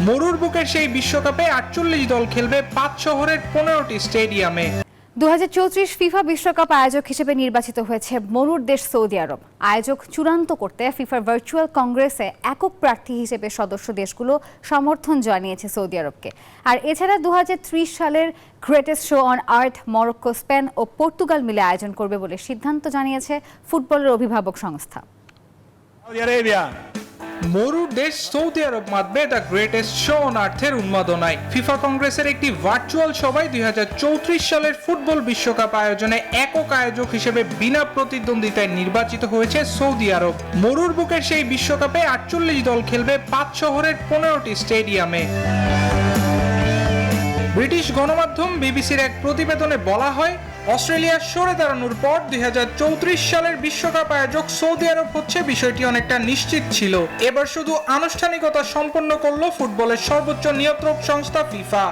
মরুর বুকের সেই বিশ্বকাপে ৪৮ দল খেলবে ৫ শহরের ১৫টি স্টেডিয়ামে। ২০৩৪ ফিফা বিশ্বকাপ আয়োজক হিসেবে নির্বাচিত হয়েছে মরুর দেশ সৌদি আরব। আয়োজক চূড়ান্ত করতে ফিফার ভার্চুয়াল কংগ্রেসে একক প্রার্থী হিসেবে সদস্য দেশগুলো সমর্থন জানিয়েছে সৌদি আরবকে। আর এছাড়া ২০৩০ সালের greatest show on earth Morocco, Spain ও পর্তুগাল মিলে আয়োজন করবে বলে সিদ্ধান্ত জানিয়েছে ফুটবলের অভিভাবক সংস্থা। মরুর দেশ সৌদি আরব মাতবে দ্য গ্রেটেস্ট শো অন আর্থের উন্মাদনায়। ফিফা কংগ্রেসের একটি ভার্চুয়াল সভায় ২০৩৪ সালের ফুটবল বিশ্বকাপ আয়োজনে একক আয়োজক হিসেবে বিনা প্রতিদ্বন্দ্বিতায় নির্বাচিত হয়েছে সৌদি আরব। মরুর বুকের সেই বিশ্বকাপে ৪৮ দল খেলবে ৫ শহরের ১৫টি স্টেডিয়ামে। ব্রিটিশ গণমাধ্যম বিবিসির এক প্রতিবেদনে বলা হয়, অস্ট্রেলিয়া সরে দাঁড়ানোর পর ২০৩৪ সালের বিশ্বকাপ আয়োজক সৌদি আরব হচ্ছে বিষয়টি অনেকটা নিশ্চিত ছিল। এবার শুধু আনুষ্ঠানিকতা সম্পন্ন করল ফুটবলের সর্বোচ্চ নিয়ন্ত্রক সংস্থা ফিফা।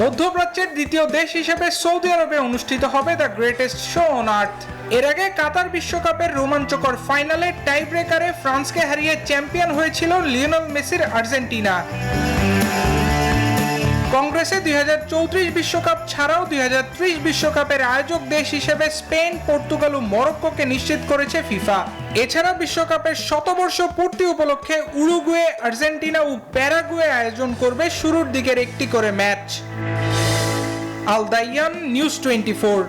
মধ্যপ্রাচ্যের দ্বিতীয় দেশ হিসেবে সৌদি আরবে অনুষ্ঠিত হবে দ্য গ্রেটেস্ট শো অন আর্থ। এর আগে কাতার বিশ্বকাপের রোমাঞ্চকর ফাইনালে টাই ব্রেকারে ফ্রান্সকে হারিয়ে চ্যাম্পিয়ন হয়েছিল লিওনেল মেসির আর্জেন্টিনা। কংগ্রেসে ২০৩৪ বিশ্বকাপ ছাড়াও ২০৩০ বিশ্বকাপের আয়োজক দেশ হিসেবে স্পেন, পর্তুগাল ও মরক্কোকে নিশ্চিত করেছে ফিফা। এছাড়া বিশ্বকাপের শতবর্ষ পূর্তি উপলক্ষে উরুগুয়ে, আর্জেন্টিনা ও প্যারাগুয়ে আয়োজন করবে শুরুর দিকের একটি করে ম্যাচ। আল দাইয়ান, নিউজ 24।